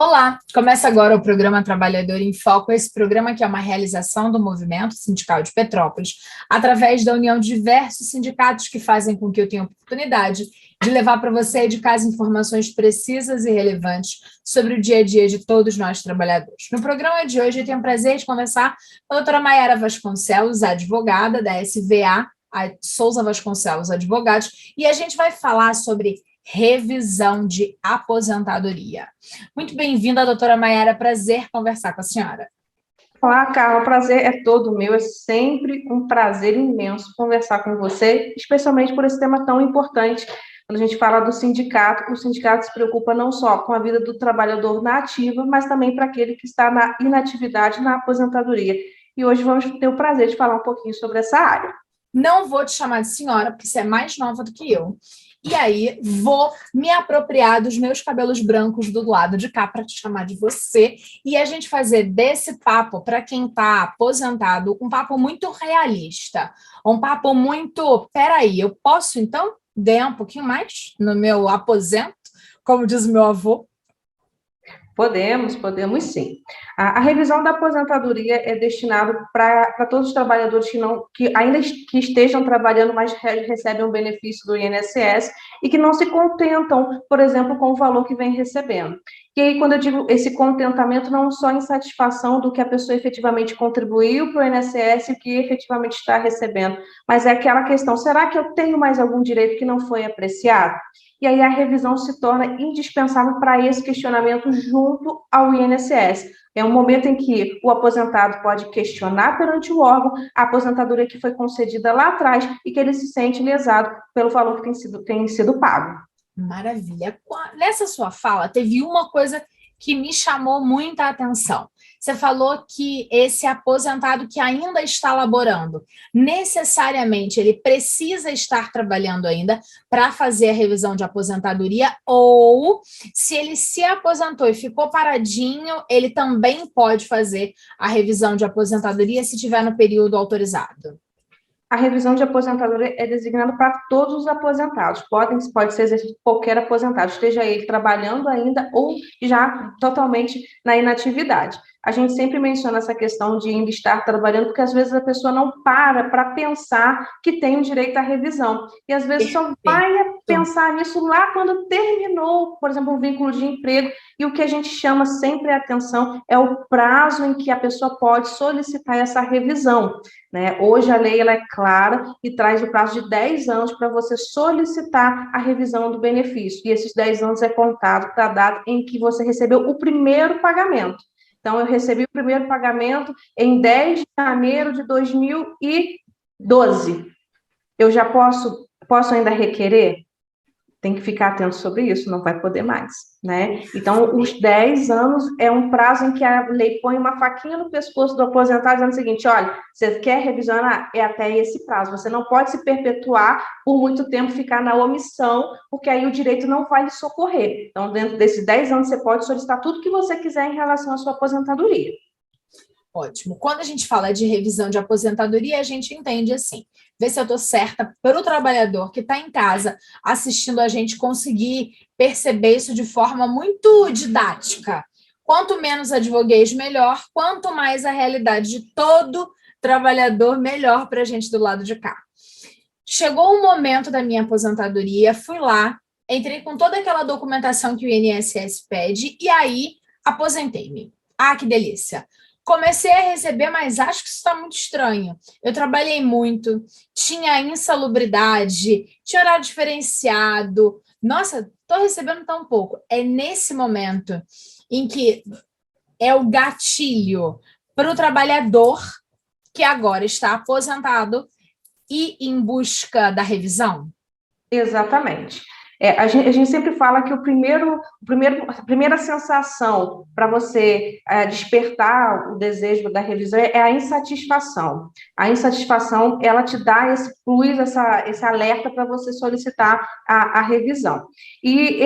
Olá, começa agora o programa Trabalhador em Foco, esse programa que é uma realização do Movimento Sindical de Petrópolis, através da união de diversos sindicatos que fazem com que eu tenha a oportunidade de levar para você de casa informações precisas e relevantes sobre o dia a dia de todos nós trabalhadores. No programa de hoje eu tenho o prazer de conversar com a doutora Maiara Vasconcelos, advogada da SVA, a Souza Vasconcelos Advogados, e a gente vai falar sobre revisão de aposentadoria. Muito bem-vinda, doutora Maiara, prazer conversar com a senhora. Olá, Carla, o prazer é todo meu, é sempre um prazer imenso conversar com você, especialmente por esse tema tão importante. Quando a gente fala do sindicato, o sindicato se preocupa não só com a vida do trabalhador na ativa, mas também para aquele que está na inatividade, na aposentadoria. E hoje vamos ter o prazer de falar um pouquinho sobre essa área. Não vou te chamar de senhora, porque você é mais nova do que eu. E aí, vou me apropriar dos meus cabelos brancos do lado de cá para te chamar de você e a gente fazer desse papo, para quem está aposentado, um papo muito realista. Um papo muito, peraí, eu posso, então, ganhar um pouquinho mais no meu aposento, como diz meu avô? Podemos sim. A revisão da aposentadoria é destinada para todos os trabalhadores que ainda que estejam trabalhando, mas recebem um benefício do INSS e que não se contentam, por exemplo, com o valor que vem recebendo. E aí, quando eu digo esse contentamento, não só insatisfação do que a pessoa efetivamente contribuiu para o INSS e o que efetivamente está recebendo, mas é aquela questão: será que eu tenho mais algum direito que não foi apreciado? E aí a revisão se torna indispensável para esse questionamento junto ao INSS. É um momento em que o aposentado pode questionar perante o órgão a aposentadoria que foi concedida lá atrás e que ele se sente lesado pelo valor que tem sido pago. Maravilha. Nessa sua fala, teve uma coisa que me chamou muita atenção. Você falou que esse aposentado que ainda está laborando, necessariamente ele precisa estar trabalhando ainda para fazer a revisão de aposentadoria, ou se ele se aposentou e ficou paradinho, ele também pode fazer a revisão de aposentadoria se tiver no período autorizado. A revisão de aposentadoria é designada para todos os aposentados. Pode ser exercido por qualquer aposentado, esteja ele trabalhando ainda ou já totalmente na inatividade. A gente sempre menciona essa questão de ainda estar trabalhando, porque às vezes a pessoa não para pensar que tem o direito à revisão. E às vezes só vai pensar nisso lá quando terminou, por exemplo, um vínculo de emprego. E o que a gente chama sempre a atenção é o prazo em que a pessoa pode solicitar essa revisão. Né? Hoje a lei ela é clara e traz o prazo de 10 anos para você solicitar a revisão do benefício. E esses 10 anos é contado para a data em que você recebeu o primeiro pagamento. Então, eu recebi o primeiro pagamento em 10 de janeiro de 2012. Eu já posso ainda requerer? Tem que ficar atento sobre isso, não vai poder mais, né? Então, os 10 anos é um prazo em que a lei põe uma faquinha no pescoço do aposentado, dizendo o seguinte: olha, você quer revisionar? É até esse prazo, você não pode se perpetuar por muito tempo, ficar na omissão, porque aí o direito não vai lhe socorrer. Então, dentro desses 10 anos, você pode solicitar tudo que você quiser em relação à sua aposentadoria. Ótimo. Quando a gente fala de revisão de aposentadoria, a gente entende assim, ver se eu estou certa para o trabalhador que está em casa assistindo a gente conseguir perceber isso de forma muito didática. Quanto menos advoguês, melhor. Quanto mais a realidade de todo trabalhador, melhor para a gente do lado de cá. Chegou o momento da minha aposentadoria, fui lá, entrei com toda aquela documentação que o INSS pede e aí aposentei-me. Ah, que delícia! Comecei a receber, mas acho que isso está muito estranho. Eu trabalhei muito, tinha insalubridade, tinha horário diferenciado. Nossa, estou recebendo tão pouco. É nesse momento em que é o gatilho para o trabalhador que agora está aposentado e em busca da revisão? Exatamente. A gente sempre fala que a primeira sensação para você despertar o desejo da revisão é a insatisfação. A insatisfação, ela te dá esse plus, esse alerta para você solicitar a revisão. E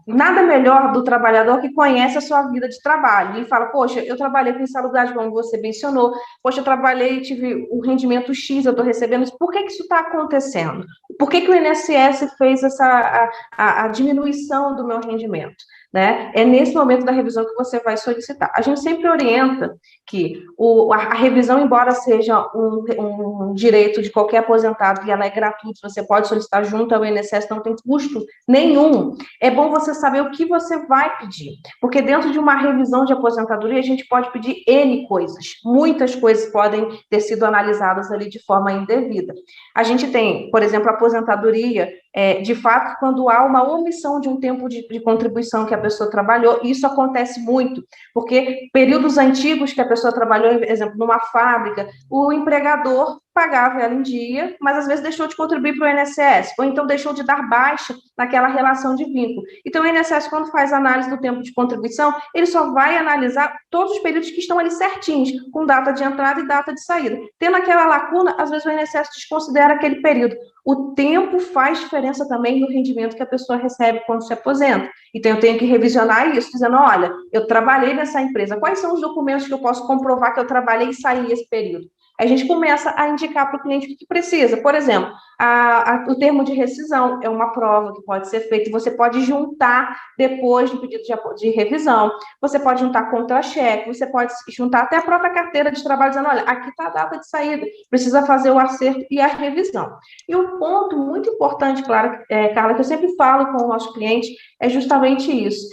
nada melhor do trabalhador que conhece a sua vida de trabalho e fala: poxa, eu trabalhei com insalubridade, como você mencionou, poxa, eu trabalhei e tive o rendimento X, eu estou recebendo isso. Por que isso está acontecendo? Por que o INSS fez a diminuição do meu rendimento? né? É nesse momento da revisão que você vai solicitar. A gente sempre orienta que a revisão, embora seja um direito de qualquer aposentado, e ela é gratuita, você pode solicitar junto ao INSS, não tem custo nenhum. É bom você saber o que você vai pedir, porque dentro de uma revisão de aposentadoria, a gente pode pedir N coisas. Muitas coisas podem ter sido analisadas ali de forma indevida. A gente tem, por exemplo, a aposentadoria, de fato, quando há uma omissão de um tempo de contribuição que a pessoa trabalhou, isso acontece muito, porque períodos antigos que a pessoa trabalhou, por exemplo, numa fábrica, o empregador pagava ela em dia, mas às vezes deixou de contribuir para o INSS, ou então deixou de dar baixa naquela relação de vínculo. Então, o INSS, quando faz análise do tempo de contribuição, ele só vai analisar todos os períodos que estão ali certinhos, com data de entrada e data de saída. Tendo aquela lacuna, às vezes o INSS desconsidera aquele período. O tempo faz diferença também no rendimento que a pessoa recebe quando se aposenta. Então, eu tenho que revisionar isso, dizendo, olha, eu trabalhei nessa empresa, quais são os documentos que eu posso comprovar que eu trabalhei e saí esse período? A gente começa a indicar para o cliente o que precisa. Por exemplo, o termo de rescisão é uma prova que pode ser feita, e você pode juntar depois do pedido de revisão, você pode juntar contra-cheque, você pode juntar até a própria carteira de trabalho, dizendo, olha, aqui está a data de saída, precisa fazer o acerto e a revisão. E um ponto muito importante, claro, Carla, que eu sempre falo com o nosso cliente, é justamente isso.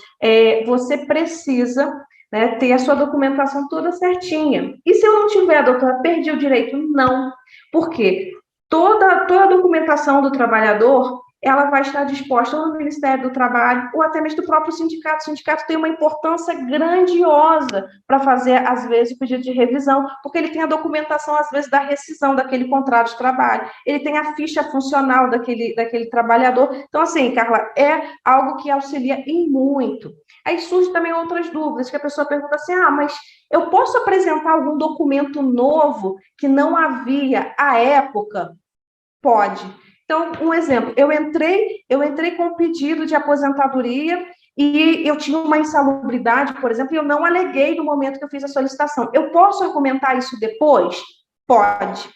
Você precisa, né, ter a sua documentação toda certinha. E se eu não tiver, doutora, perdi o direito? Não. Por quê? Toda a documentação do trabalhador, ela vai estar disposta no Ministério do Trabalho ou até mesmo do próprio sindicato. O sindicato tem uma importância grandiosa para fazer, às vezes, o pedido de revisão, porque ele tem a documentação, às vezes, da rescisão daquele contrato de trabalho, ele tem a ficha funcional daquele trabalhador. Então, assim, Carla, é algo que auxilia em muito. Aí surgem também outras dúvidas, que a pessoa pergunta assim, mas eu posso apresentar algum documento novo que não havia à época? Pode. Então, um exemplo, eu entrei com um pedido de aposentadoria e eu tinha uma insalubridade, por exemplo, e eu não aleguei no momento que eu fiz a solicitação. Eu posso argumentar isso depois? Pode.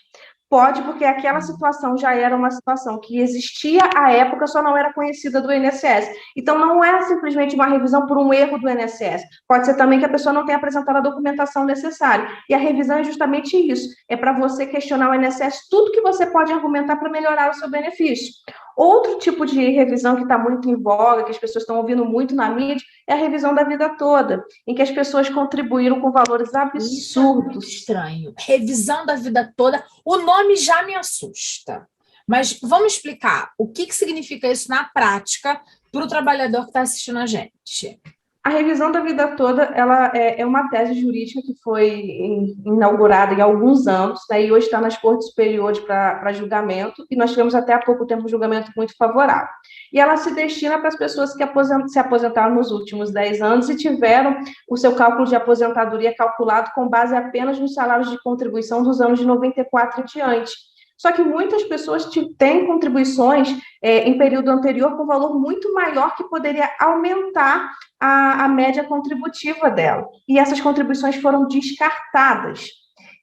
Pode, porque aquela situação já era uma situação que existia à época, só não era conhecida do INSS. Então, não é simplesmente uma revisão por um erro do INSS. Pode ser também que a pessoa não tenha apresentado a documentação necessária. E a revisão é justamente isso. É para você questionar o INSS tudo que você pode argumentar para melhorar o seu benefício. Outro tipo de revisão que está muito em voga, que as pessoas estão ouvindo muito na mídia, é a revisão da vida toda, em que as pessoas contribuíram com valores absurdos. Isso é muito estranho. Revisão da vida toda, o nome já me assusta. Mas vamos explicar o que significa isso na prática para o trabalhador que está assistindo a gente. A revisão da vida toda, ela é uma tese jurídica que foi inaugurada em alguns anos, né, e hoje está nas cortes superiores para julgamento, e nós tivemos até há pouco tempo um julgamento muito favorável. E ela se destina para as pessoas que se aposentaram nos últimos 10 anos e tiveram o seu cálculo de aposentadoria calculado com base apenas nos salários de contribuição dos anos de 94 e diante. Só que muitas pessoas têm contribuições em período anterior com valor muito maior que poderia aumentar a média contributiva dela. E essas contribuições foram descartadas.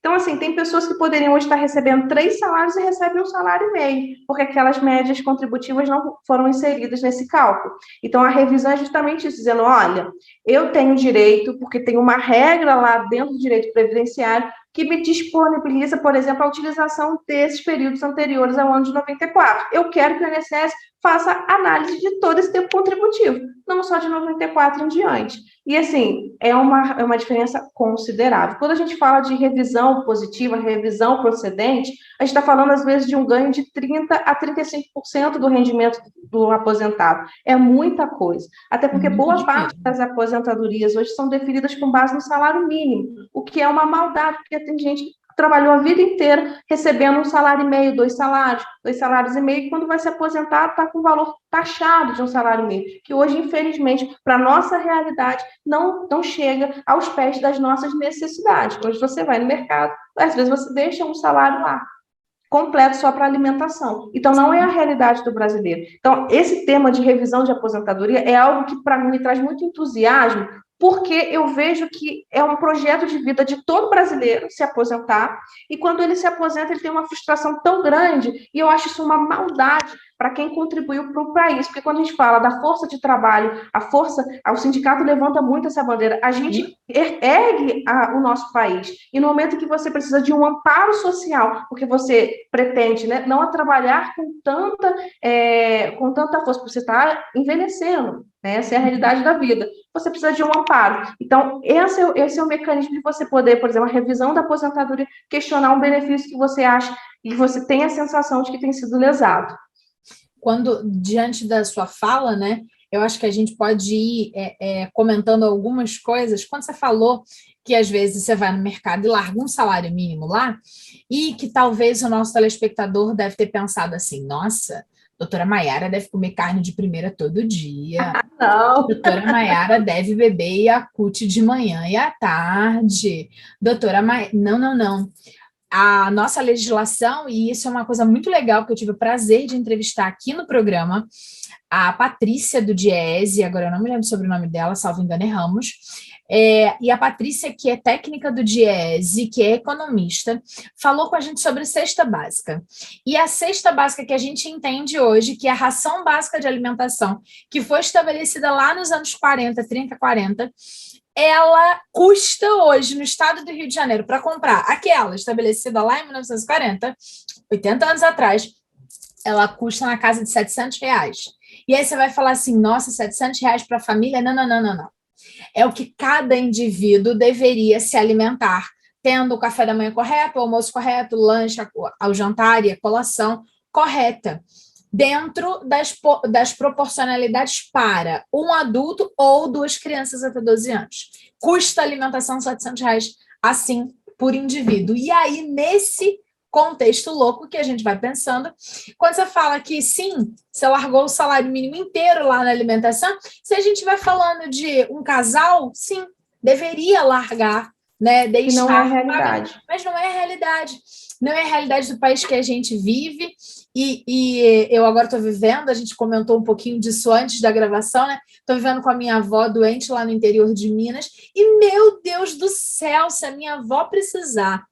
Então, assim, tem pessoas que poderiam hoje estar recebendo 3 salários e recebem 1,5 salário, porque aquelas médias contributivas não foram inseridas nesse cálculo. Então, a revisão é justamente isso, dizendo, olha, eu tenho direito, porque tem uma regra lá dentro do direito previdenciário que me disponibiliza, por exemplo, a utilização desses períodos anteriores ao ano de 94. Eu quero que o INSS faça análise de todo esse tempo contributivo, não só de 94 em diante. E, assim, é uma diferença considerável. Quando a gente fala de revisão positiva, revisão procedente, a gente está falando, às vezes, de um ganho de 30% a 35% do rendimento do aposentado. É muita coisa. Até porque boa parte das aposentadorias hoje são definidas com base no salário mínimo, o que é uma maldade, porque tem gente que trabalhou a vida inteira recebendo 1,5 salário, 2,5 salários, e quando vai se aposentar, está com o valor taxado de 1,5 salário, que hoje, infelizmente, para a nossa realidade, não chega aos pés das nossas necessidades. Hoje você vai no mercado, às vezes você deixa 1 salário lá, completo só para alimentação. Então, não é a realidade do brasileiro. Então, esse tema de revisão de aposentadoria é algo que, para mim, me traz muito entusiasmo, porque eu vejo que é um projeto de vida de todo brasileiro se aposentar, e quando ele se aposenta, ele tem uma frustração tão grande, e eu acho isso uma maldade para quem contribuiu para o país, porque quando a gente fala da força de trabalho, o sindicato levanta muito essa bandeira, a gente ergue o nosso país, e no momento que você precisa de um amparo social, porque você pretende, né, não trabalhar com tanta força, porque você está envelhecendo, né, essa é a realidade da vida, você precisa de um amparo. Então, esse é o mecanismo de você poder, por exemplo, a revisão da aposentadoria, questionar um benefício que você acha e você tem a sensação de que tem sido lesado. Quando, diante da sua fala, né, eu acho que a gente pode ir comentando algumas coisas. Quando você falou que às vezes você vai no mercado e larga um salário mínimo lá, e que talvez o nosso telespectador deve ter pensado assim, nossa, doutora Maiara deve comer carne de primeira todo dia, Não. doutora Maiara deve beber Yakult de manhã e à tarde, doutora Maiara... Não, não, não. A nossa legislação, e isso é uma coisa muito legal, que eu tive o prazer de entrevistar aqui no programa, a Patrícia do Diese, agora eu não me lembro sobre o nome dela, salvo engano é Ramos, e a Patrícia, que é técnica do Diese, que é economista, falou com a gente sobre cesta básica. E a cesta básica que a gente entende hoje, que é a ração básica de alimentação, que foi estabelecida lá nos anos 40, 30, 40, ela custa hoje, no estado do Rio de Janeiro, para comprar aquela estabelecida lá em 1940, 80 anos atrás, ela custa na casa de R$ 700. E aí você vai falar assim, nossa, R$ 700 para a família? Não, não, não, não, não. É o que cada indivíduo deveria se alimentar, tendo o café da manhã correto, o almoço correto, o lanche, o jantar e a colação correta, dentro das proporcionalidades para um adulto ou duas crianças até 12 anos. Custa a alimentação R$ 700, assim, por indivíduo. E aí, nesse contexto louco que a gente vai pensando, quando você fala que, sim, você largou o salário mínimo inteiro lá na alimentação, se a gente vai falando de um casal, sim, deveria largar, né, deixar... Que não é a realidade. Mas não é a realidade. Não é a realidade do país que a gente vive, e eu agora estou vivendo, a gente comentou um pouquinho disso antes da gravação, né? Estou vivendo com a minha avó doente lá no interior de Minas, e, meu Deus do céu, se a minha avó precisar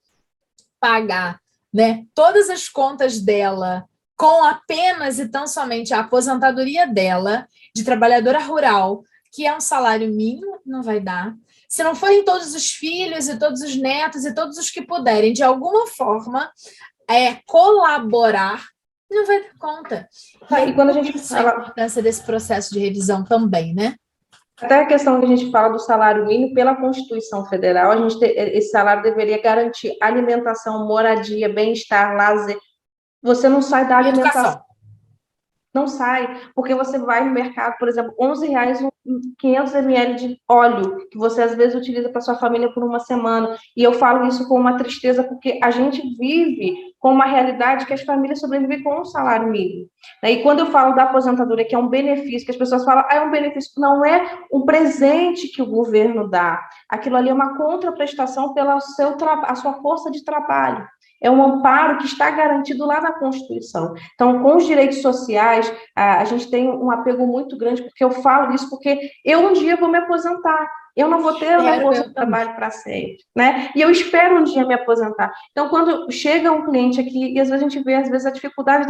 pagar, né, todas as contas dela com apenas e tão somente a aposentadoria dela, de trabalhadora rural, que é um salário mínimo, não vai dar. Se não forem todos os filhos e todos os netos e todos os que puderem, de alguma forma, colaborar, não vai dar conta. E quando a gente fala... a importância desse processo de revisão também, né? Até a questão que a gente fala do salário mínimo, pela Constituição Federal, esse salário deveria garantir alimentação, moradia, bem-estar, lazer. Você não sai da alimentação. Não sai, porque você vai no mercado, por exemplo, R$11 500 ml de óleo, que você às vezes utiliza para sua família por uma semana. E eu falo isso com uma tristeza, porque a gente vive com uma realidade que as famílias sobrevivem com um salário mínimo. E quando eu falo da aposentadoria, que é um benefício, que as pessoas falam, é um benefício, não é um presente que o governo dá. Aquilo ali é uma contraprestação pela a sua força de trabalho. É um amparo que está garantido lá na Constituição. Então, com os direitos sociais, a gente tem um apego muito grande, porque eu falo isso porque eu um dia vou me aposentar. Eu não vou ter a minha força de trabalho para sempre, né? E eu espero um dia me aposentar. Então, quando chega um cliente aqui, e às vezes a gente vê, às vezes, a dificuldade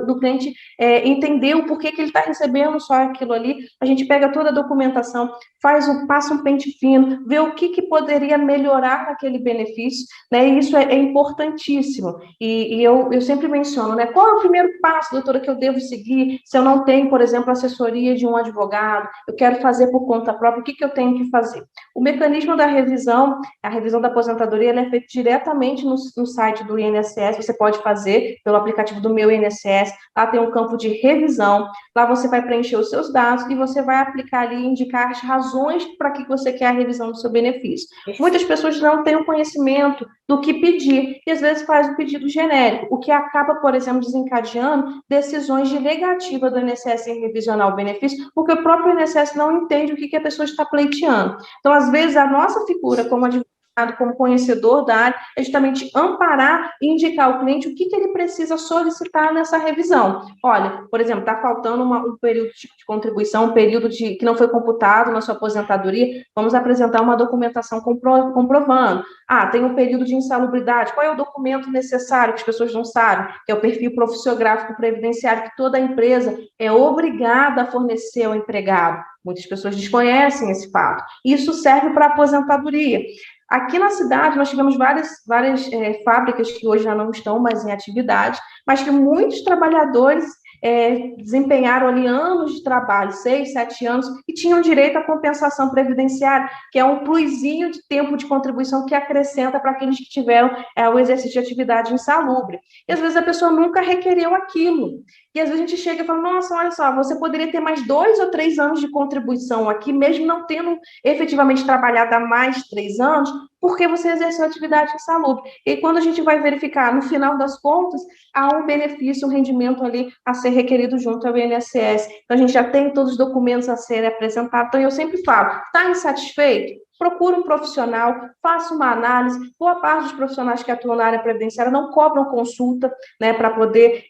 do cliente entender o porquê que ele está recebendo só aquilo ali, a gente pega toda a documentação, passa um pente fino, vê o que poderia melhorar naquele benefício, né? E isso é importantíssimo. E eu sempre menciono, né? Qual é o primeiro passo, doutora, que eu devo seguir se eu não tenho, por exemplo, assessoria de um advogado, eu quero fazer por conta própria, o que eu tenho que fazer? O mecanismo da revisão, a revisão da aposentadoria, ela é feita diretamente no site do INSS, você pode fazer pelo aplicativo do Meu INSS, lá tem um campo de revisão, lá você vai preencher os seus dados e você vai aplicar ali e indicar as razões para que você quer a revisão do seu benefício. Muitas pessoas não têm o conhecimento do que pedir, e às vezes faz um pedido genérico, o que acaba, por exemplo, desencadeando decisões de negativa do INSS em revisionar o benefício, porque o próprio INSS não entende o que a pessoa está pleiteando. Então, às vezes, a nossa figura como advogado como conhecedor da área, é justamente amparar e indicar ao cliente o que ele precisa solicitar nessa revisão. Olha, por exemplo, está faltando um período de contribuição, um período que não foi computado na sua aposentadoria, vamos apresentar uma documentação comprovando. Tem um período de insalubridade, qual é o documento necessário que as pessoas não sabem, que é o perfil profissiográfico previdenciário, que toda empresa é obrigada a fornecer ao empregado. Muitas pessoas desconhecem esse fato. Isso serve para a aposentadoria. Aqui na cidade, nós tivemos várias fábricas que hoje já não estão mais em atividade, mas que muitos trabalhadores desempenharam ali anos de trabalho, 6, 7 anos, e tinham direito à compensação previdenciária, que é um plusinho de tempo de contribuição que acrescenta para aqueles que tiveram o exercício de atividade insalubre. E às vezes a pessoa nunca requereu aquilo. E às vezes a gente chega e fala, nossa, olha só, você poderia ter mais 2 ou 3 anos de contribuição aqui, mesmo não tendo efetivamente trabalhado há mais de 3 anos, porque você exerceu atividade insalubre. E quando a gente vai verificar, no final das contas, há um benefício, um rendimento ali a ser requerido junto ao INSS. Então, a gente já tem todos os documentos a serem apresentados. Então, eu sempre falo, está insatisfeito? Procure um profissional, faça uma análise. Boa parte dos profissionais que atuam na área previdenciária não cobram consulta, né, para poder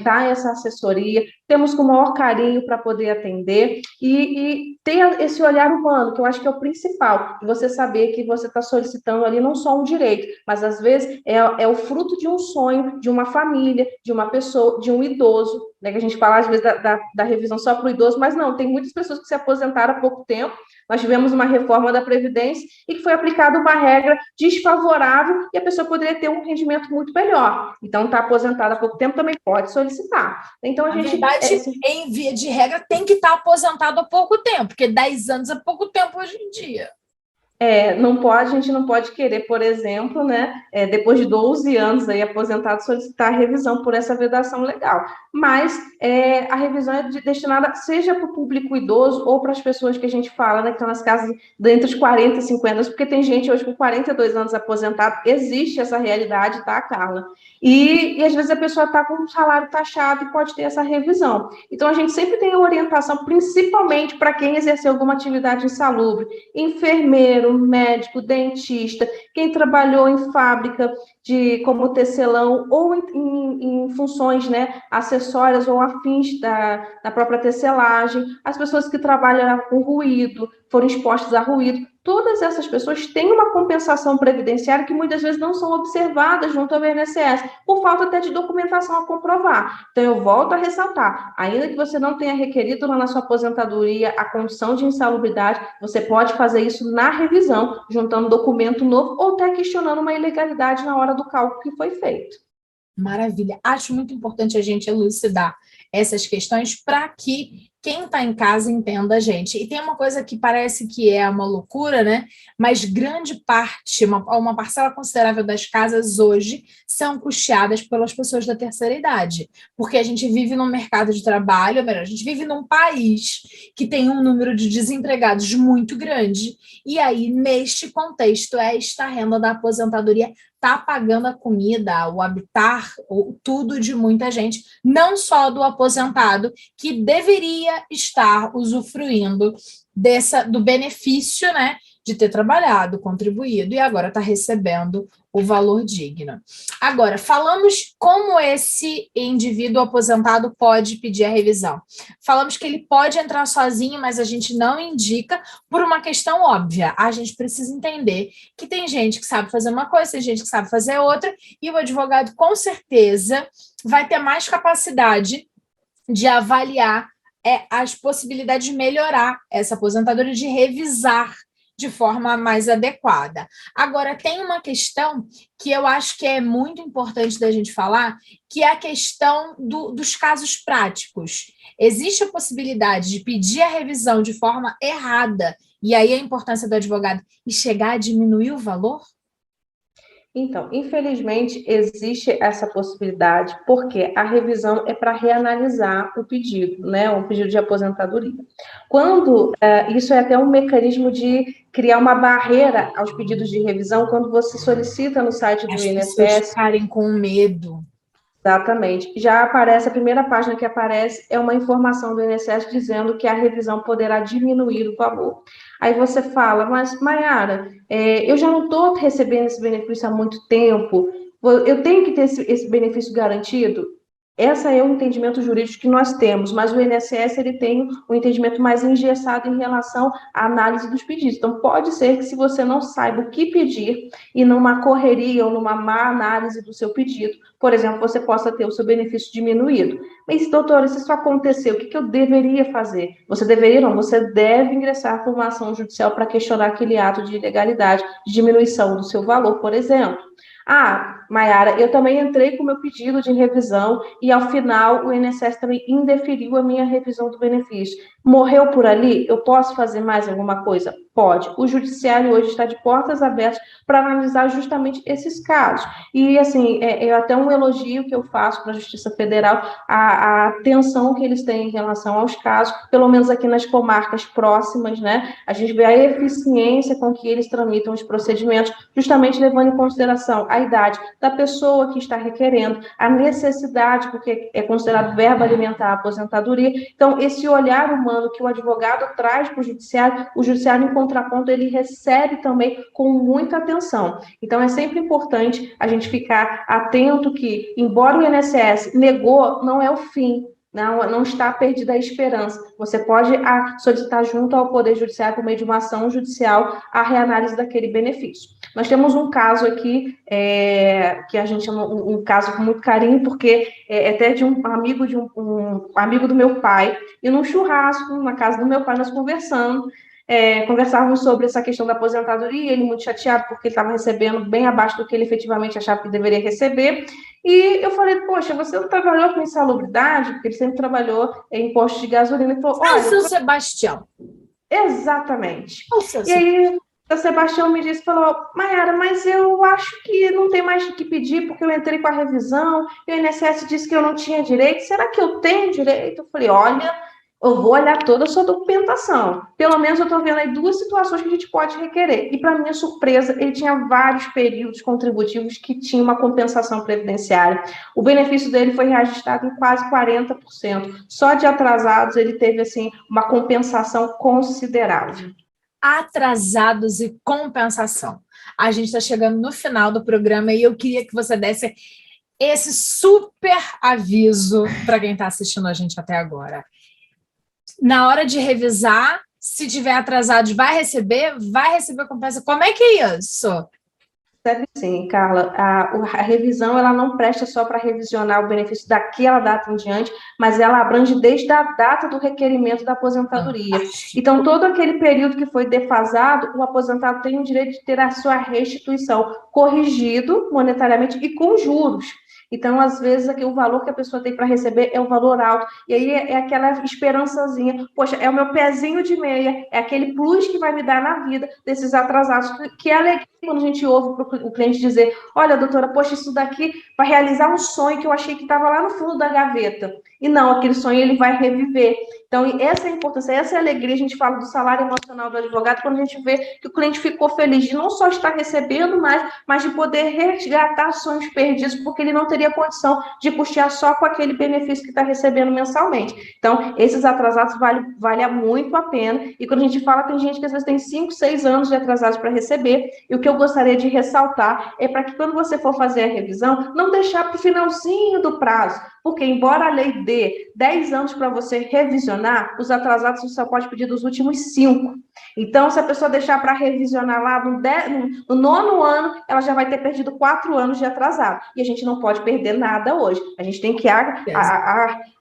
dar essa assessoria. Temos com o maior carinho para poder atender e ter esse olhar humano, que eu acho que é o principal, de você saber que você está solicitando ali não só um direito, mas às vezes é o fruto de um sonho, de uma família, de uma pessoa, de um idoso, né, que a gente fala às vezes da revisão só para o idoso, mas não, tem muitas pessoas que se aposentaram há pouco tempo. Nós tivemos uma reforma da Previdência e que foi aplicada uma regra desfavorável e a pessoa poderia ter um rendimento muito melhor. Então, está aposentada há pouco tempo, também pode solicitar. Então, Na verdade, em via de regra, tem que estar aposentado há pouco tempo, porque 10 anos é pouco tempo hoje em dia. A gente não pode querer, por exemplo, né, depois de 12 anos aí aposentado, solicitar a revisão por essa vedação legal. Mas a revisão é destinada, seja para o público idoso ou para as pessoas que a gente fala, né, que estão nas casas entre os 40 e 50 anos, porque tem gente hoje com 42 anos aposentado, existe essa realidade, tá, Carla? E às vezes a pessoa está com um salário taxado e pode ter essa revisão. Então, a gente sempre tem a orientação, principalmente para quem exerceu alguma atividade insalubre, enfermeiro, médico, dentista, quem trabalhou em fábrica como tecelão ou em funções, né, acessórias ou afins da própria tecelagem, as pessoas que trabalham com ruído, foram expostas a ruído, todas essas pessoas têm uma compensação previdenciária que muitas vezes não são observadas junto ao INSS, por falta até de documentação a comprovar. Então, eu volto a ressaltar, ainda que você não tenha requerido lá na sua aposentadoria a condição de insalubridade, você pode fazer isso na revisão, juntando documento novo ou até questionando uma ilegalidade na hora do cálculo que foi feito. Maravilha. Acho muito importante a gente elucidar essas questões para que quem está em casa entenda a gente. E tem uma coisa que parece que é uma loucura, né? Mas grande parte, uma parcela considerável das casas hoje são custeadas pelas pessoas da terceira idade. Porque a gente vive num mercado de trabalho, ou melhor, a gente vive num país que tem um número de desempregados muito grande. E aí, neste contexto, esta renda da aposentadoria está pagando a comida, o habitar, tudo de muita gente, não só do aposentado, que deveria estar usufruindo do benefício, né, de ter trabalhado, contribuído, e agora está recebendo o valor digno. Agora, falamos como esse indivíduo aposentado pode pedir a revisão. Falamos que ele pode entrar sozinho, mas a gente não indica por uma questão óbvia. A gente precisa entender que tem gente que sabe fazer uma coisa, tem gente que sabe fazer outra, e o advogado, com certeza, vai ter mais capacidade de avaliar as possibilidades de melhorar essa aposentadoria, de revisar de forma mais adequada. Agora, tem uma questão que eu acho que é muito importante da gente falar, que é a questão dos casos práticos. Existe a possibilidade de pedir a revisão de forma errada, e aí a importância do advogado, e chegar a diminuir o valor? Então, infelizmente, existe essa possibilidade, porque a revisão é para reanalisar o pedido, né, o pedido de aposentadoria. Quando, isso é até um mecanismo de criar uma barreira aos pedidos de revisão, quando você solicita no site do As INSS. pessoas ficarem com medo. Exatamente. Já aparece, a primeira página que aparece é uma informação do INSS dizendo que a revisão poderá diminuir o valor. Aí você fala, mas Mayara, eu já não estou recebendo esse benefício há muito tempo, eu tenho que ter esse benefício garantido? Esse é o entendimento jurídico que nós temos, mas o INSS ele tem um entendimento mais engessado em relação à análise dos pedidos. Então, pode ser que se você não saiba o que pedir e numa correria ou numa má análise do seu pedido, por exemplo, você possa ter o seu benefício diminuído. Mas, doutora, se isso acontecer, o que eu deveria fazer? Você deveria, não, você deve ingressar com uma ação judicial para questionar aquele ato de ilegalidade, de diminuição do seu valor, por exemplo. Ah, Mayara, eu também entrei com o meu pedido de revisão e, ao final, o INSS também indeferiu a minha revisão do benefício. Morreu por ali? Eu posso fazer mais alguma coisa? Pode. O judiciário hoje está de portas abertas para analisar justamente esses casos. E, assim, é até um elogio que eu faço para a Justiça Federal, a atenção que eles têm em relação aos casos, pelo menos aqui nas comarcas próximas, né? A gente vê a eficiência com que eles tramitam os procedimentos, justamente levando em consideração a idade da pessoa que está requerendo, a necessidade, porque é considerado verba alimentar a aposentadoria. Então, esse olhar humano que o advogado traz para o judiciário, em contraponto, ele recebe também com muita atenção. Então, é sempre importante a gente ficar atento que, embora o INSS negou, não é o fim. Não está perdida a esperança. Você pode solicitar junto ao Poder Judiciário, por meio de uma ação judicial, a reanálise daquele benefício. Nós temos um caso aqui, que a gente chama um caso com muito carinho, porque é até de um amigo do meu pai, e num churrasco, na casa do meu pai, nós conversávamos sobre essa questão da aposentadoria, ele muito chateado porque ele estava recebendo bem abaixo do que ele efetivamente achava que deveria receber, e eu falei, poxa, você não trabalhou com insalubridade? Porque ele sempre trabalhou em postos de gasolina. Ele falou, É o olha... seu Sebastião. Exatamente. É o seu E aí, o Sebastião me disse, falou, Mayara, mas eu acho que não tem mais o que pedir, porque eu entrei com a revisão, e o INSS disse que eu não tinha direito. Será que eu tenho direito? Eu falei, olha, eu vou olhar toda a sua documentação. Pelo menos eu estou vendo aí duas situações que a gente pode requerer. E, para minha surpresa, ele tinha vários períodos contributivos que tinham uma compensação previdenciária. O benefício dele foi reajustado em quase 40%. Só de atrasados ele teve, assim, uma compensação considerável. Atrasados e compensação. A gente está chegando no final do programa e eu queria que você desse esse super aviso para quem está assistindo a gente até agora. Na hora de revisar, se tiver atrasado, vai receber compensação. Como é que é isso? Deve sim, Carla. A revisão ela não presta só para revisionar o benefício daquela data em diante, mas ela abrange desde a data do requerimento da aposentadoria. Então, todo aquele período que foi defasado, o aposentado tem o direito de ter a sua restituição corrigido monetariamente e com juros. Então, às vezes, aqui, o valor que a pessoa tem para receber é o valor alto, e aí é aquela esperançazinha, poxa, é o meu pezinho de meia, é aquele plus que vai me dar na vida desses atrasados, que é alegria quando a gente ouve o cliente dizer, olha, doutora, poxa, isso daqui vai realizar um sonho que eu achei que estava lá no fundo da gaveta. E não, aquele sonho ele vai reviver. Então, essa é a importância, essa é a alegria. A gente fala do salário emocional do advogado quando a gente vê que o cliente ficou feliz de não só estar recebendo mais, mas de poder resgatar sonhos perdidos, porque ele não teria condição de custear só com aquele benefício que está recebendo mensalmente. Então, esses atrasados vale muito a pena. E quando a gente fala, tem gente que às vezes tem 5, 6 anos de atrasados para receber. E o que eu gostaria de ressaltar é para que quando você for fazer a revisão, não deixar para o finalzinho do prazo. Porque, embora a lei dê 10 anos para você revisionar, os atrasados você só pode pedir dos últimos 5. Então, se a pessoa deixar para revisionar lá no nono ano, ela já vai ter perdido 4 anos de atrasado. E a gente não pode perder nada hoje. A gente tem que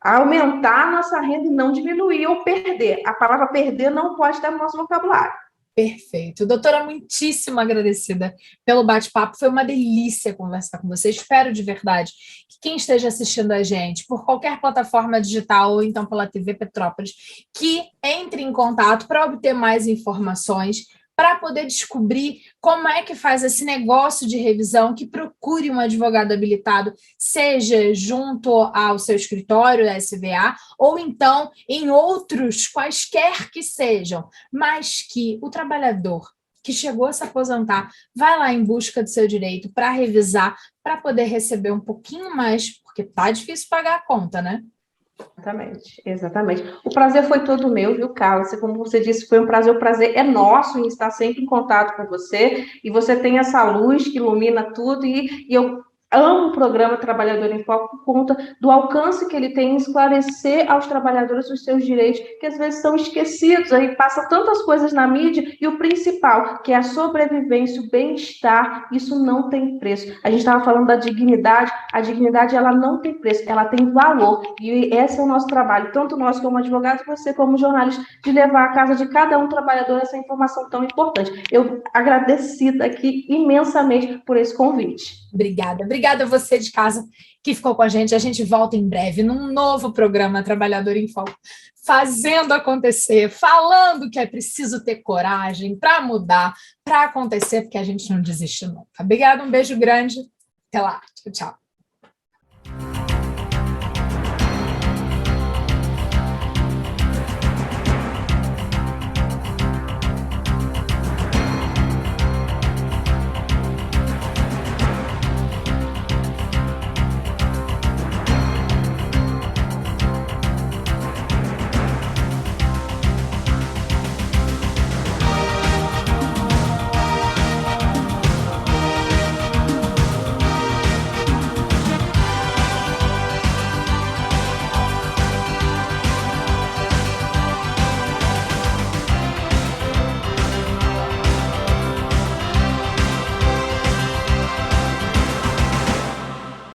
aumentar a nossa renda e não diminuir ou perder. A palavra perder não pode estar no nosso vocabulário. Perfeito. Doutora, muitíssimo agradecida pelo bate-papo. Foi uma delícia conversar com você. Espero de verdade que quem esteja assistindo a gente por qualquer plataforma digital ou então pela TV Petrópolis, que entre em contato para obter mais informações, para poder descobrir como é que faz esse negócio de revisão, que procure um advogado habilitado, seja junto ao seu escritório da SVA, ou então em outros, quaisquer que sejam, mas que o trabalhador que chegou a se aposentar vai lá em busca do seu direito para revisar, para poder receber um pouquinho mais, porque porque tá difícil pagar a conta, né? Exatamente, exatamente. O prazer foi todo meu, viu, Carla? Como você disse, foi um prazer, o prazer é nosso em estar sempre em contato com você, e você tem essa luz que ilumina tudo, e eu amo o programa Trabalhador em Foco por conta do alcance que ele tem em esclarecer aos trabalhadores os seus direitos, que às vezes são esquecidos, aí passa tantas coisas na mídia, e o principal, que é a sobrevivência, o bem-estar, isso não tem preço. A gente estava falando da dignidade, a dignidade ela não tem preço, ela tem valor, e esse é o nosso trabalho, tanto nós como advogados, você como jornalista, de levar à casa de cada um trabalhador essa informação tão importante. Eu agradecida aqui imensamente por esse convite. Obrigada a você de casa que ficou com a gente. A gente volta em breve num novo programa Trabalhador em Foco, fazendo acontecer, falando que é preciso ter coragem para mudar, para acontecer, porque a gente não desiste nunca. Obrigada, um beijo grande. Até lá. Tchau, tchau.